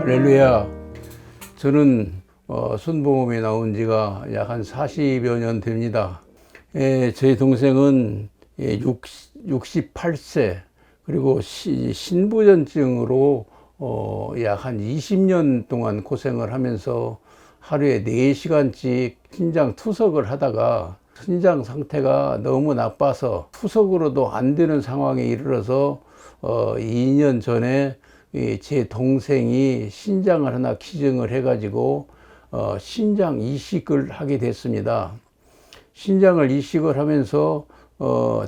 할렐루야. 저는 순복음에 나온 지가 약 한 40여 년 됩니다. 제 동생은 68세 그리고 신부전증으로 약 한 20년 동안 고생을 하면서 하루에 4시간씩 신장 투석을 하다가 신장 상태가 너무 나빠서 투석으로도 안 되는 상황에 이르러서 2년 전에 제 동생이 신장을 하나 기증을 해가지고 신장 이식을 하게 됐습니다. 신장을 이식을 하면서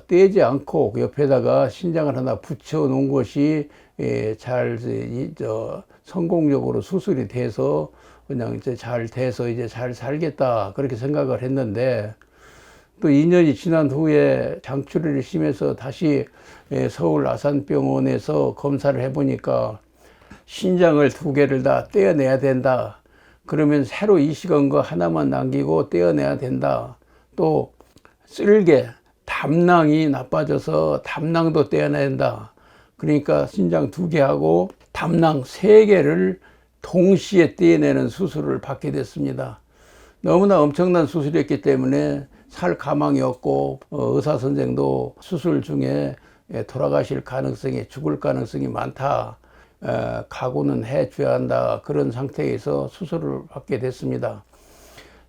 떼지 않고 옆에다가 신장을 하나 붙여 놓은 것이 잘 성공적으로 수술이 돼서 그냥 이제 잘 돼서 이제 잘 살겠다 그렇게 생각을 했는데, 또 2년이 지난 후에 장출혈이 심해서 다시 서울 아산병원에서 검사를 해보니까 신장을 2개를 다 떼어내야 된다. 그러면 새로 이식한 거 하나만 남기고 떼어내야 된다. 또 쓸개, 담낭이 나빠져서 담낭도 떼어내야 된다. 그러니까 신장 2개하고 담낭 3개를 동시에 떼어내는 수술을 받게 됐습니다. 너무나 엄청난 수술이었기 때문에 살 가망이 없고 의사 선생도 수술 중에 돌아가실 가능성이, 죽을 가능성이 많다, 각오는 해줘야 한다, 그런 상태에서 수술을 받게 됐습니다.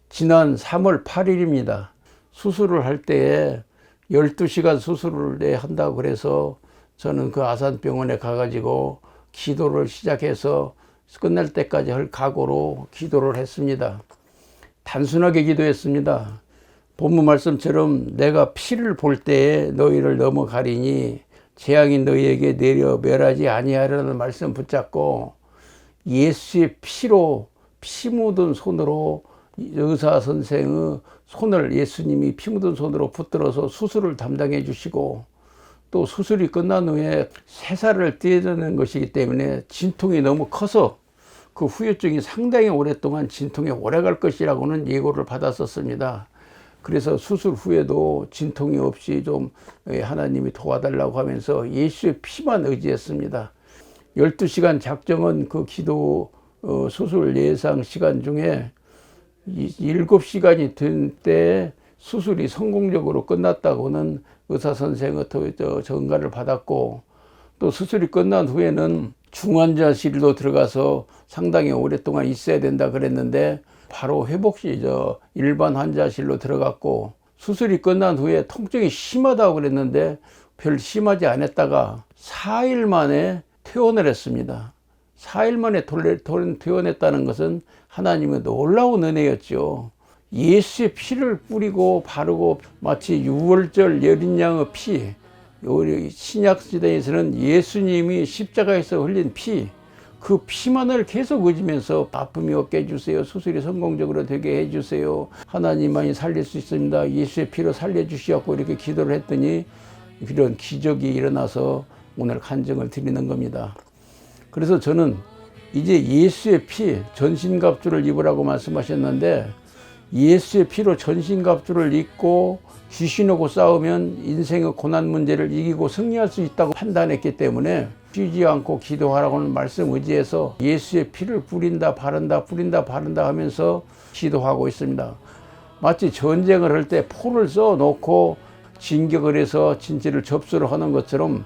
지난 3월 8일입니다 수술을 할 때에 12시간 수술을 한다고 그래서 저는 그 아산병원에 가가지고 기도를 시작해서 끝날 때까지 할 각오로 기도를 했습니다. 단순하게 기도했습니다. 본문 말씀처럼 내가 피를 볼 때에 너희를 넘어가리니 재앙이 너희에게 내려 멸하지 아니하리라는 말씀 붙잡고 예수의 피로, 피 묻은 손으로 의사 선생의 손을 예수님이 피 묻은 손으로 붙들어서 수술을 담당해 주시고, 또 수술이 끝난 후에 새살을 떼어내는 것이기 때문에 진통이 너무 커서 그 후유증이 상당히 오랫동안 진통이 오래 갈 것이라고는 예고를 받았었습니다. 그래서 수술 후에도 진통이 없이 좀 하나님이 도와달라고 하면서 예수의 피만 의지했습니다. 12시간 작정은 그 기도 수술 예상 시간 중에 7시간이 된 때 수술이 성공적으로 끝났다고는 의사 선생의 전가를 받았고, 또 수술이 끝난 후에는 중환자실로 들어가서 상당히 오랫동안 있어야 된다 그랬는데 바로 회복시 일반 환자실로 들어갔고, 수술이 끝난 후에 통증이 심하다고 그랬는데 별 심하지 않았다가 4일 만에 퇴원을 했습니다. 4일 만에 퇴원했다는 것은 하나님의 놀라운 은혜였죠. 예수의 피를 뿌리고 바르고, 마치 6월절 여린 양의 피, 신약 시대에서는 예수님이 십자가에서 흘린 피, 그 피만을 계속 의지면서 아픔이 없게 해주세요, 수술이 성공적으로 되게 해주세요, 하나님만이 살릴 수 있습니다, 예수의 피로 살려주시옵고 이렇게 기도를 했더니 이런 기적이 일어나서 오늘 간증을 드리는 겁니다. 그래서 저는 이제 예수의 피, 전신갑주를 입으라고 말씀하셨는데, 예수의 피로 전신갑주를 입고 귀신하고 싸우면 인생의 고난 문제를 이기고 승리할 수 있다고 판단했기 때문에 쉬지 않고 기도하라고는 말씀 의지해서 예수의 피를 뿌린다 바른다 뿌린다 바른다 하면서 기도하고 있습니다. 마치 전쟁을 할 때 포를 써 놓고 진격을 해서 진지를 접수를 하는 것처럼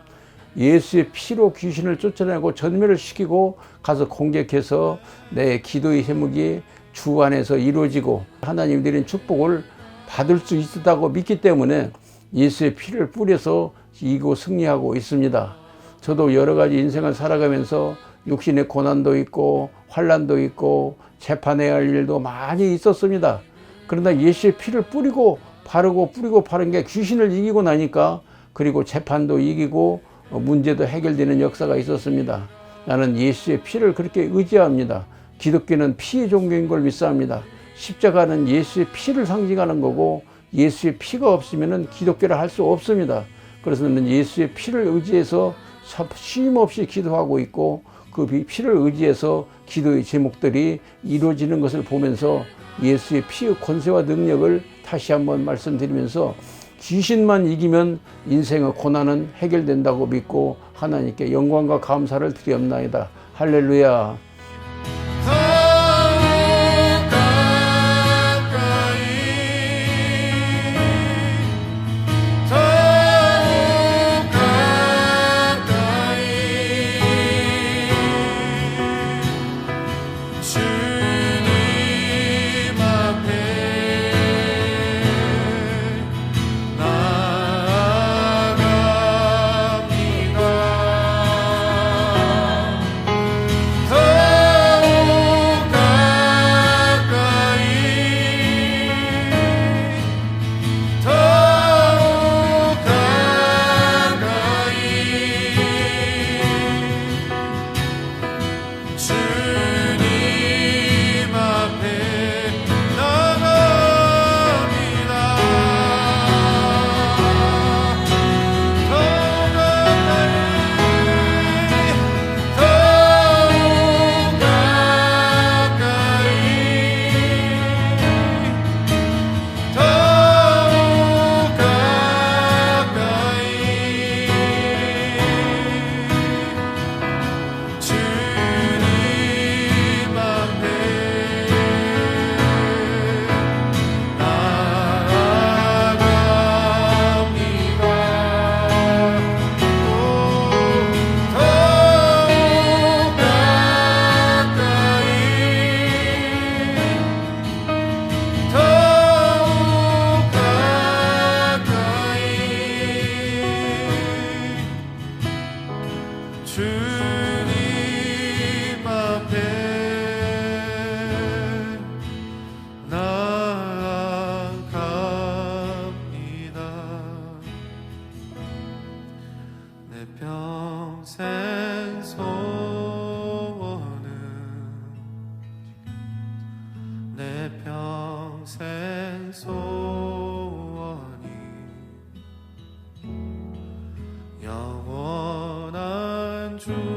예수의 피로 귀신을 쫓아내고 전멸을 시키고 가서 공격해서 내 기도의 제목이 주 안에서 이루어지고 하나님 드린 축복을 받을 수 있다고 믿기 때문에 예수의 피를 뿌려서 이기고 승리하고 있습니다. 저도 여러 가지 인생을 살아가면서 육신의 고난도 있고 환난도 있고 재판해야 할 일도 많이 있었습니다. 그러나 예수의 피를 뿌리고 바르고 뿌리고 바른 게 귀신을 이기고 나니까, 그리고 재판도 이기고 문제도 해결되는 역사가 있었습니다. 나는 예수의 피를 그렇게 의지합니다. 기독교는 피의 종교인 걸 믿습니다. 십자가는 예수의 피를 상징하는 거고, 예수의 피가 없으면 기독교를 할 수 없습니다. 그래서 저는 예수의 피를 의지해서 쉼 없이 기도하고 있고, 그 피를 의지해서 기도의 제목들이 이루어지는 것을 보면서 예수의 피의 권세와 능력을 다시 한번 말씀드리면서, 귀신만 이기면 인생의 고난은 해결된다고 믿고 하나님께 영광과 감사를 드리옵나이다. 할렐루야. 내 평생 소원이 영원한 주